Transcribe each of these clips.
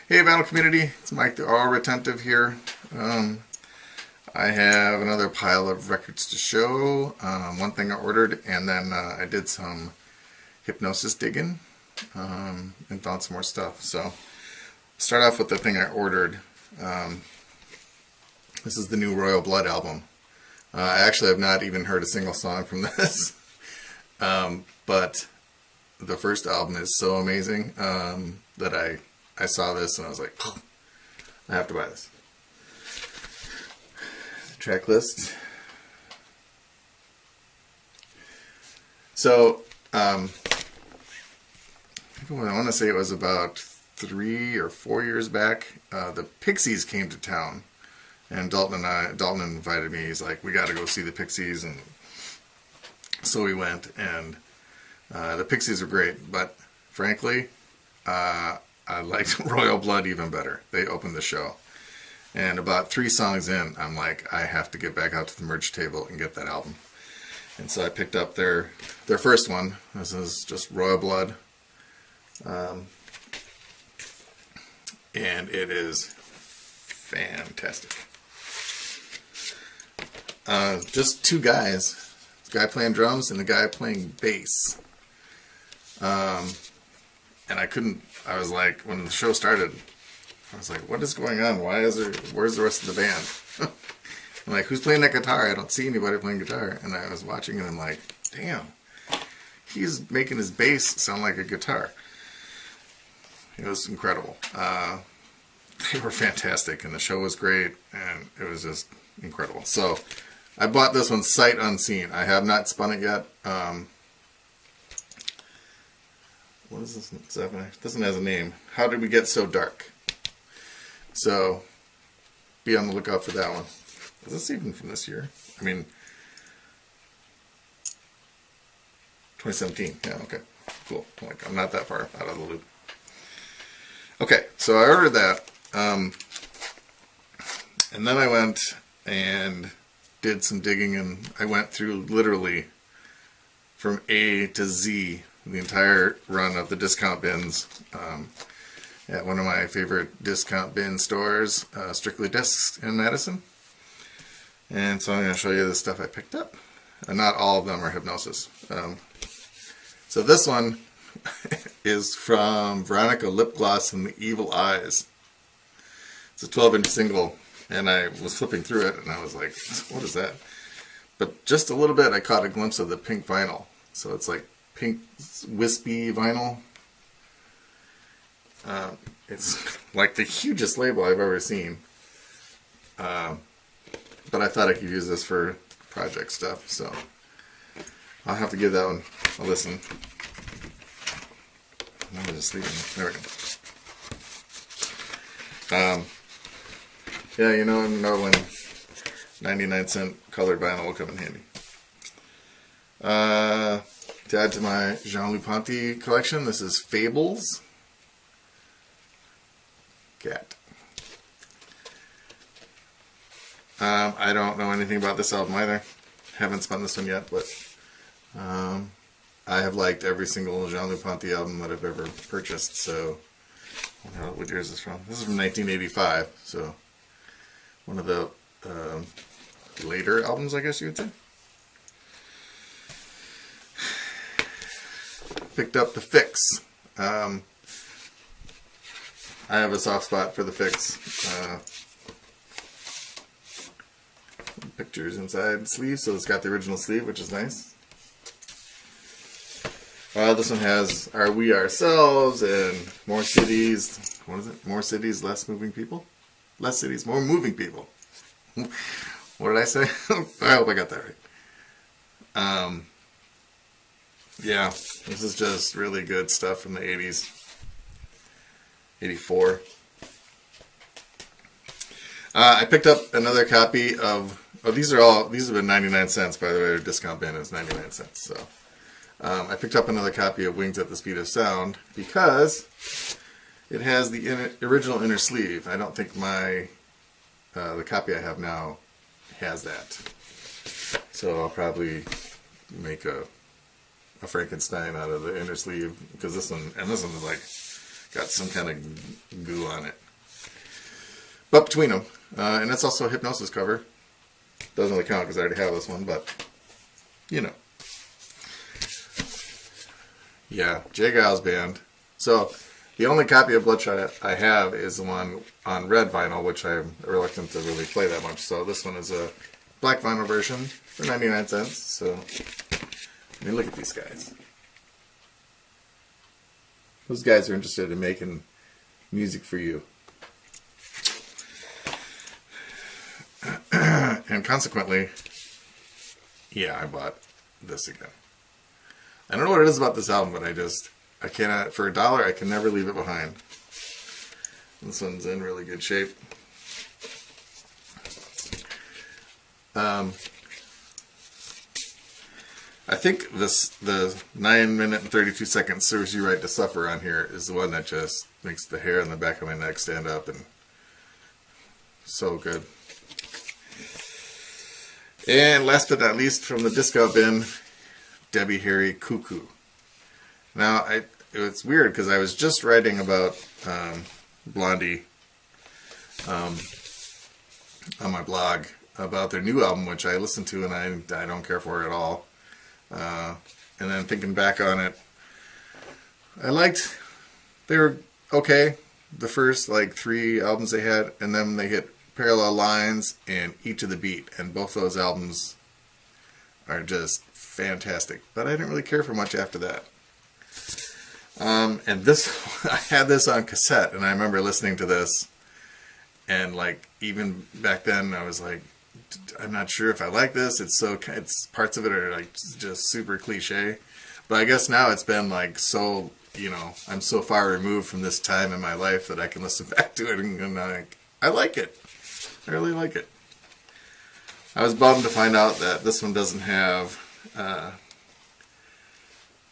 Hey Battle Community, it's Mike the Aural Retentive here. I have another pile of records to show. One thing I ordered, and then I did some Hipgnosis digging and found some more stuff. So start off with the thing I ordered. This is the new Royal Blood album. I actually have not even heard a single song from this, but the first album is so amazing that I saw this and I was like, oh, I have to buy this. Track list. So, I want to say it was about 3 or 4 years back. The Pixies came to town, and Dalton invited me. He's like, we got to go see the Pixies, and so we went. And the Pixies were great, but frankly, I liked Royal Blood even better. They opened the show. And about 3 songs in, I'm like, I have to get back out to the merch table and get that album. And so I picked up their first one. This is just Royal Blood. And it is fantastic. Just 2 guys. The guy playing drums and the guy playing bass. And I was like, when the show started, I was like, what is going on? Where's the rest of the band? I'm like, who's playing that guitar? I don't see anybody playing guitar. And I was watching and I'm like, damn, he's making his bass sound like a guitar. It was incredible. They were fantastic and the show was great and it was just incredible. So I bought this one sight unseen. I have not spun it yet. What is this? This one has a name. How Did We Get So Dark? So, be on the lookout for that one. Is this even from this year? I mean, 2017. Yeah, okay. Cool. I'm not that far out of the loop. Okay, so I ordered that. And then I went and did some digging, and I went through literally from A to Z the entire run of the discount bins at one of my favorite discount bin stores, Strictly Discs in Madison. And so I'm going to show you the stuff I picked up. And not all of them are Hipgnosis. So this one is from Veronica Lip Gloss and the Evil Eyes. It's a 12-inch single, and I was flipping through it and I was like, what is that? But just a little bit I caught a glimpse of the pink vinyl. So it's like pink wispy vinyl. It's like the hugest label I've ever seen. But I thought I could use this for project stuff, so I'll have to give that one a listen. I'm just leaving. There we go. Yeah, you know when 99-cent colored vinyl will come in handy. To add to my Jean-Louis Ponty collection, this is Fables. Cat. I don't know anything about this album either. Haven't spun this one yet, but I have liked every single Jean-Louis Ponty album that I've ever purchased. So, what year is this from? This is from 1985, so one of the later albums, I guess you would say. Picked up the Fix. I have a soft spot for the Fix. Pictures inside the sleeve, so it's got the original sleeve, which is nice. This one has Are We Ourselves and More Cities. What is it? More Cities, Less Moving People? Less Cities, More Moving People. What did I say? I hope I got that right. Yeah, this is just really good stuff from the 80s. 84. I picked up another copy of, these have been 99 cents, by the way. Their discount bin is 99 cents. So I picked up another copy of Wings at the Speed of Sound because it has the original inner sleeve. I don't think the copy I have now has that. So I'll probably make a Frankenstein out of the inner sleeve, because this one is like got some kind of goo on it. But between them, and it's also a Hipgnosis cover. Doesn't really count because I already have this one, but you know. Yeah, Jay Giles Band. So the only copy of Bloodshot I have is the one on red vinyl, which I'm reluctant to really play that much. So this one is a black vinyl version for 99 cents. So I mean, look at these guys. Those guys are interested in making music for you. And consequently, yeah, I bought this again. I don't know what it is about this album, but I cannot, for $1, I can never leave it behind. This one's in really good shape. I think the 9 minute and 32 seconds Serves You Right to Suffer on here is the one that just makes the hair on the back of my neck stand up, and so good. And last but not least, from the discount bin, Debbie Harry Cuckoo. Now, it's weird because I was just writing about Blondie on my blog about their new album, which I listened to and I don't care for at all. And then thinking back on it, they were okay, the first like 3 albums they had, and then they hit Parallel Lines and Eat to the Beat, and both those albums are just fantastic. But I didn't really care for much after that. And this, I had this on cassette, and I remember listening to this, and like even back then I was like, I'm not sure if I like this. It's parts of it are like just super cliche, but I guess now it's been like so, I'm so far removed from this time in my life that I can listen back to it and I like it. I really like it. I was bummed to find out that this one doesn't have,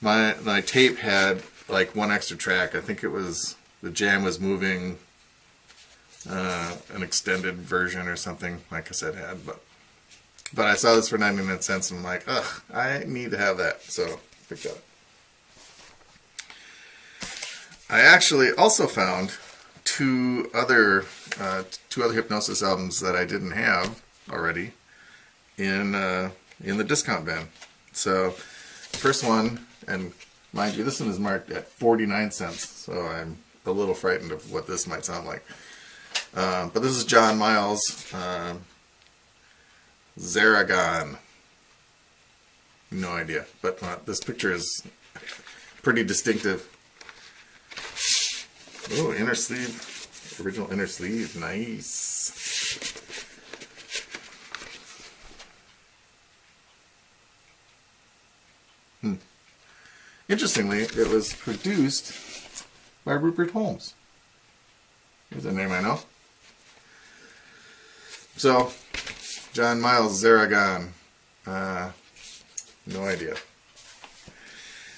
my tape had like one extra track. I think it was The Jam Was Moving, an extended version or something my cassette had, but I saw this for 99 cents and I'm like, ugh, I need to have that, so picked it up. I actually also found two other Hipgnosis albums that I didn't have already in the discount bin. So the first one, and mind you, this one is marked at 49 cents, so I'm a little frightened of what this might sound like. But this is John Miles, Zaragon. No idea, but this picture is pretty distinctive. Oh, inner sleeve, original inner sleeve, nice. Interestingly, it was produced by Rupert Holmes. There's a name I know. So, John Miles, Zaragon, no idea.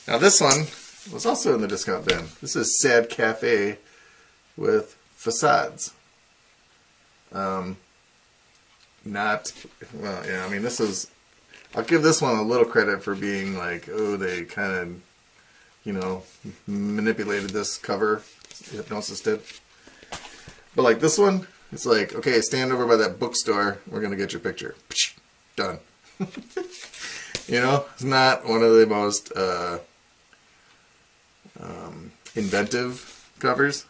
Now this one was also in the discount bin. This is Sad Cafe with Facades. This is, I'll give this one a little credit for being like, oh, they kind of, manipulated this cover, Hipgnosis did. But like this one, it's like, okay, stand over by that bookstore, we're going to get your picture. Done. It's not one of the most inventive covers.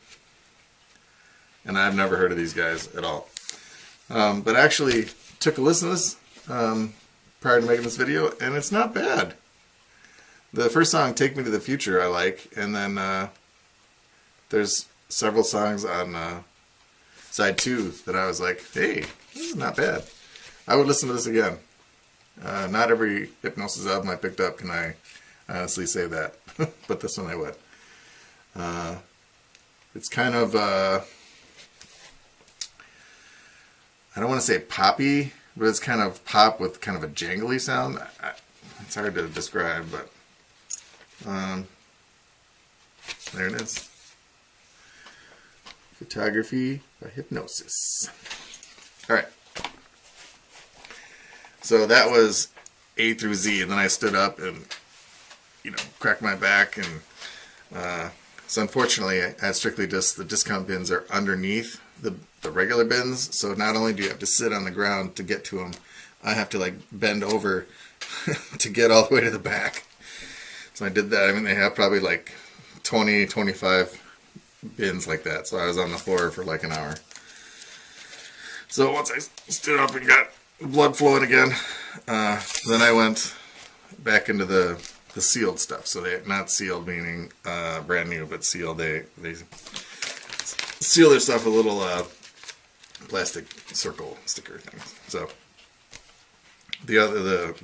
And I've never heard of these guys at all. But I actually took a listen to this prior to making this video, and it's not bad. The first song, Take Me to the Future, I like. And then there's several songs on side 2 that I was like, hey, this is not bad. I would listen to this again. Not every Hipgnosis album I picked up can I honestly say that. But this one I would. It's kind of, I don't want to say poppy, but it's kind of pop with kind of a jangly sound. It's hard to describe, but there it is. Photography by Hipgnosis. Alright. So that was A through Z, and then I stood up and, cracked my back and So unfortunately, at Strictly Disc, the discount bins are underneath the regular bins. So not only do you have to sit on the ground to get to them, I have to like bend over to get all the way to the back. So I did that. I mean, they have probably like 20, 25 bins like that. So I was on the floor for like an hour. So once I stood up and got blood flowing again, then I went back into the sealed stuff. So they're not sealed, meaning brand new, but sealed. They seal their stuff with little plastic circle sticker things. So the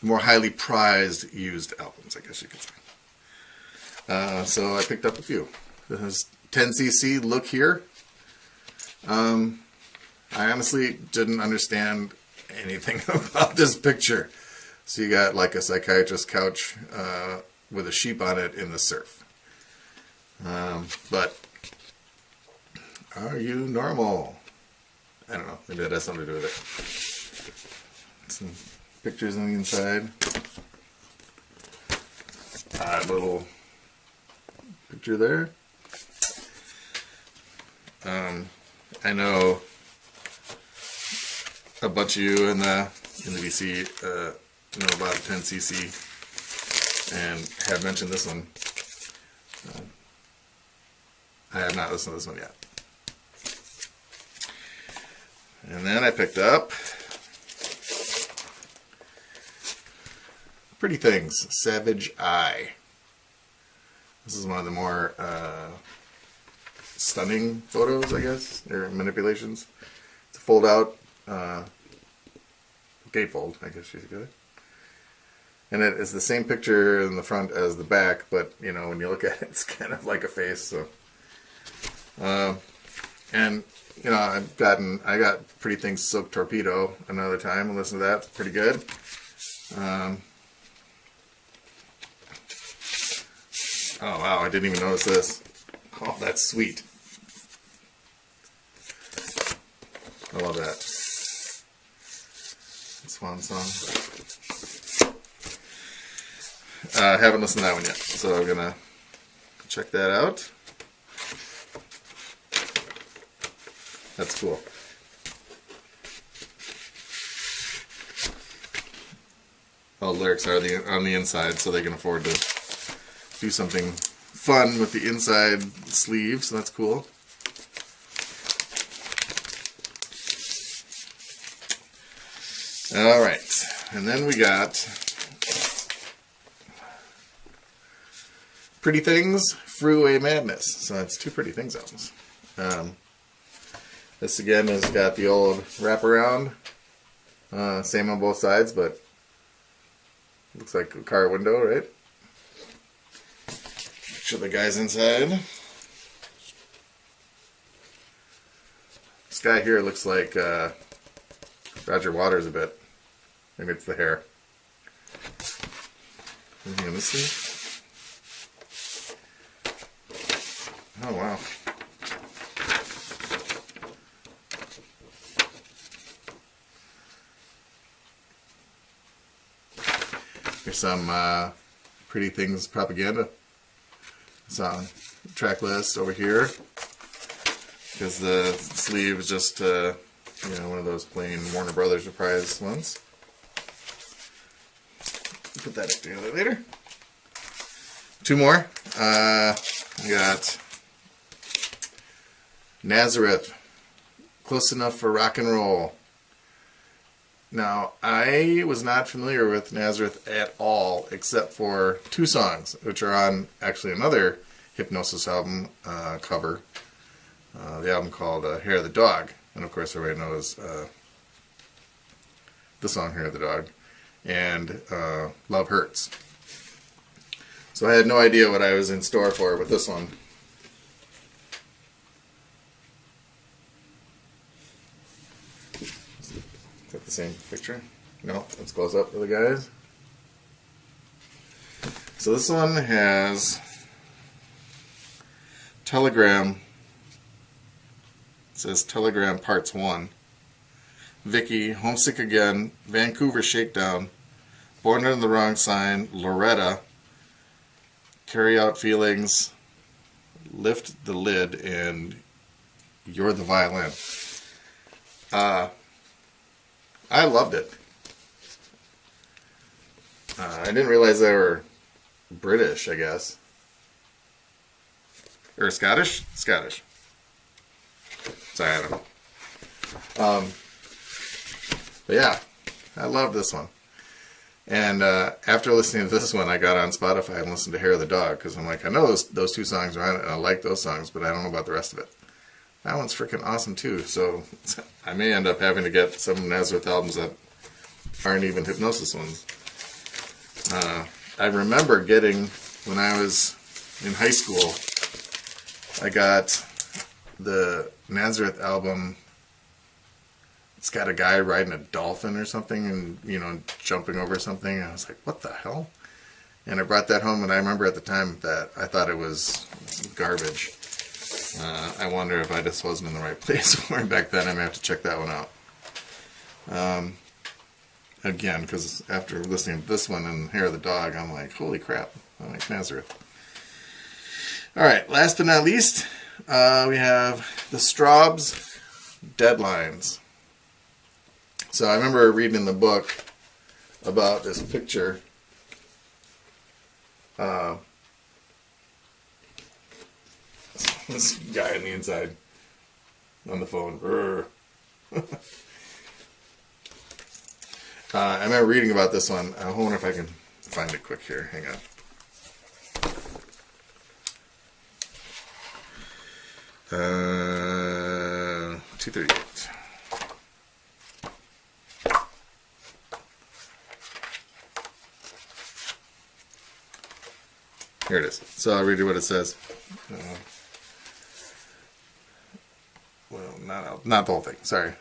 more highly prized used albums, I guess you could say. So I picked up a few. This is 10cc. Look here. I honestly didn't understand anything about this picture. So you got like a psychiatrist couch with a sheep on it in the surf. But are you normal? I don't know. Maybe that has something to do with it. Some pictures on the inside. Odd little picture there. I know a bunch of you in the BC know about 10cc and have mentioned this one. I have not listened to this one yet. And then I picked up Pretty Things, Savage Eye. This is one of the more stunning photos, I guess, or manipulations. It's a fold out gatefold, I guess you could say. And it is the same picture in the front as the back, but you know, when you look at it, it's kind of like a face. So, and you know, I got Pretty Things Silk Torpedo another time and listened to that. It's pretty good. Oh wow, I didn't even notice this. Oh, that's sweet. I love that. Swan Song. I haven't listened to that one yet, so I'm gonna check that out. That's cool. All the lyrics are on the inside, so they can afford to do something fun with the inside sleeve, so that's cool. Alright, and then we got Pretty Things, Freeway Madness. So that's two Pretty Things albums. This again has got the old wraparound, same on both sides, but looks like a car window, right? Show the guys inside. This guy here looks like Roger Waters a bit. Maybe it's the hair. Anything in this thing? Oh wow. Here's some Pretty Things propaganda. It's on the track list over here. Because the sleeve is just, one of those plain Warner Brothers Reprise ones. Put that together later. Two more. We got Nazareth, Close Enough for Rock and Roll. Now, I was not familiar with Nazareth at all, except for two songs, which are on actually another Hipgnosis album cover. The album called Hair of the Dog. And of course, everybody knows the song Hair of the Dog. And Love Hurts. So I had no idea what I was in store for with this one. Is that the same picture? No, let's close up for the guys. So this one has Telegram. It says Telegram Parts 1. Vicky, Homesick Again, Vancouver Shakedown, Born Under the Wrong Sign, Loretta, Carry Out Feelings, lift the lid and you're the violin. I loved it. I didn't realize they were British, I guess. Or Scottish? Scottish. Sorry, I don't know. But yeah, I love this one. And after listening to this one, I got on Spotify and listened to Hair of the Dog, because I'm like, I know those two songs are on it, and I like those songs, but I don't know about the rest of it. That one's freaking awesome too, so I may end up having to get some Nazareth albums that aren't even Hipgnosis ones. I remember getting, when I was in high school, I got the Nazareth album. It's got a guy riding a dolphin or something and, you know, jumping over something. I was like, what the hell? And I brought that home, and I remember at the time that I thought it was garbage. I wonder if I just wasn't in the right place for it back then. I may have to check that one out. Again, because after listening to this one and Hair of the Dog, I'm like, holy crap, I like Nazareth. Alright, last but not least, we have the Straub's Deadlines. So I remember reading in the book about this picture. This guy on the inside on the phone. I remember reading about this one. I wonder if I can find it quick here. Hang on. 238. Here it is. So I'll read you what it says. Well, not the whole thing. Sorry.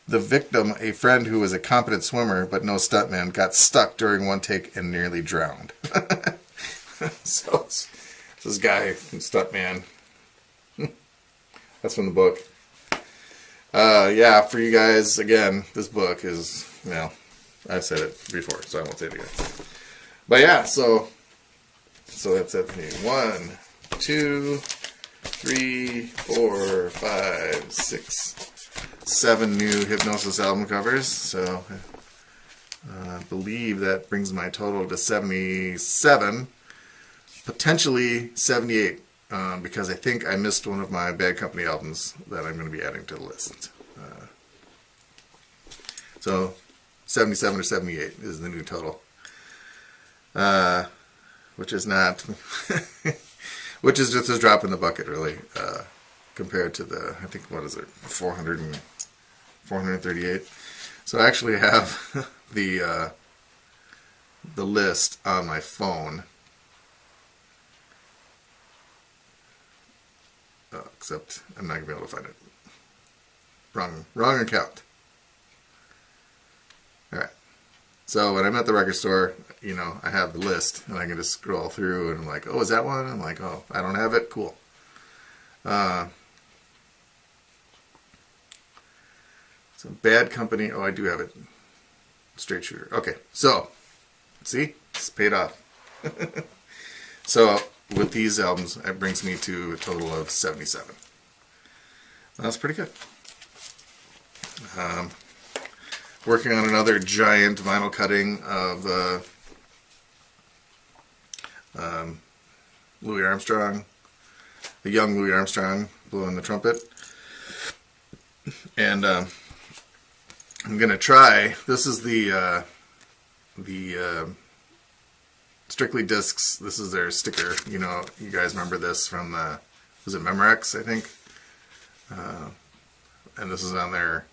The victim, a friend who was a competent swimmer but no stuntman, got stuck during one take and nearly drowned. So this guy, stuntman. That's from the book. Yeah, for you guys, again, this book is, you know, I've said it before, so I won't say it again. But yeah, so that's it for me. 1, 2, 3, 4, 5, 6, 7 new Hipgnosis album covers. So I believe that brings my total to 77, potentially 78, because I think I missed one of my Bad Company albums that I'm going to be adding to the list. So 77 or 78 is the new total. Which is not, which is just a drop in the bucket, really, compared to the, I think, what is it, 438. So I actually have the list on my phone, except I'm not going to be able to find it. Wrong account. Alright. So when I'm at the record store, you know, I have the list, and I can just scroll through, and I'm like, oh, is that one? I'm like, oh, I don't have it? Cool. So Bad Company, oh, I do have it. Straight Shooter. Okay, so, see? It's paid off. So, with these albums, it brings me to a total of 77. That's pretty good. Working on another giant vinyl cutting of Louis Armstrong, the young Louis Armstrong blowing the trumpet. And I'm going to try, this is the Strictly Discs, this is their sticker. You know, you guys remember this from the, was it Memorex, I think? And this is on their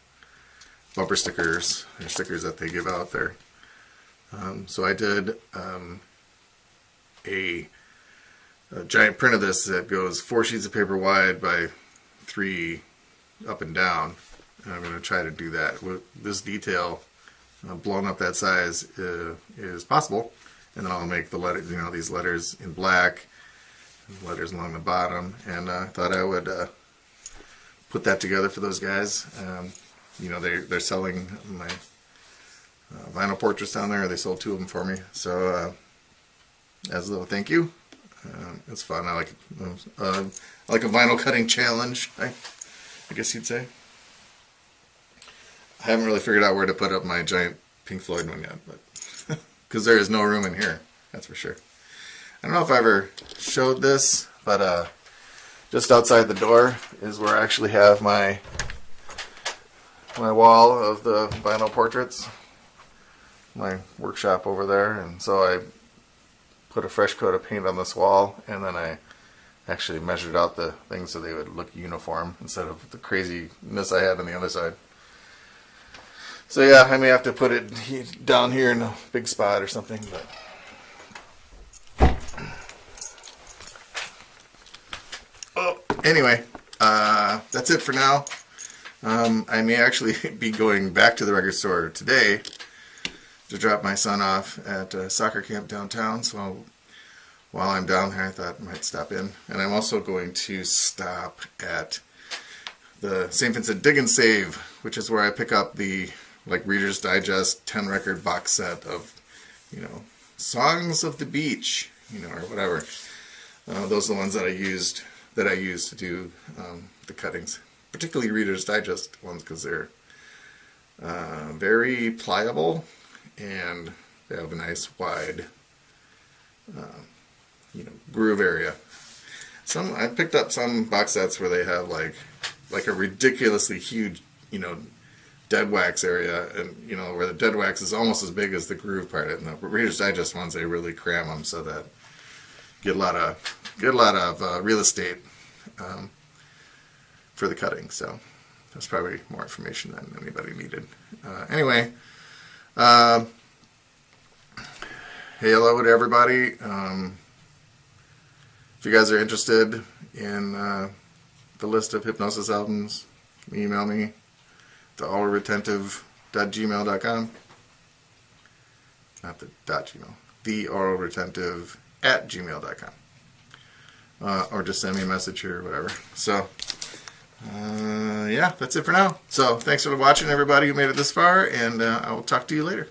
bumper stickers, or stickers that they give out there. So I did a giant print of this that goes 4 sheets of paper wide by 3 up and down. And I'm going to try to do that. With this detail blown up that size is possible. And then I'll make the letters, you know, these letters in black, letters along the bottom. And I thought I would put that together for those guys. You know, they're selling my vinyl portraits down there. They sold 2 of them for me. So as a little thank you. It's fun. I like a vinyl cutting challenge, I guess you'd say. I haven't really figured out where to put up my giant Pink Floyd one yet, but because there is no room in here, that's for sure. I don't know if I ever showed this, but just outside the door is where I actually have my wall of the vinyl portraits, my workshop over there, and so I put a fresh coat of paint on this wall, and then I actually measured out the things so they would look uniform instead of the craziness I had on the other side. So yeah, I may have to put it down here in a big spot or something, but anyway, that's it for now. I may actually be going back to the record store today to drop my son off at a soccer camp downtown, so while I'm down there I thought I might stop in. And I'm also going to stop at the St. Vincent Dig and Save, which is where I pick up the Reader's Digest 10 record box set of, songs of the beach, or whatever. Those are the ones that I used to do the cuttings, particularly Reader's Digest ones, because they're very pliable and they have a nice wide groove area. I picked up some box sets where they have like a ridiculously huge dead wax area, and where the dead wax is almost as big as the groove part. And the Reader's Digest ones, they really cram them so that get a lot of real estate for the cutting. So that's probably more information than anybody needed. Anyway, hey, hello to everybody. If you guys are interested in the list of Hipgnosis albums, email me to auralretentive.gmail.com. Not the .gmail. The auralretentive@gmail.com. Or just send me a message here or whatever. So, yeah, that's it for now. So, thanks for watching, everybody who made it this far, and I will talk to you later.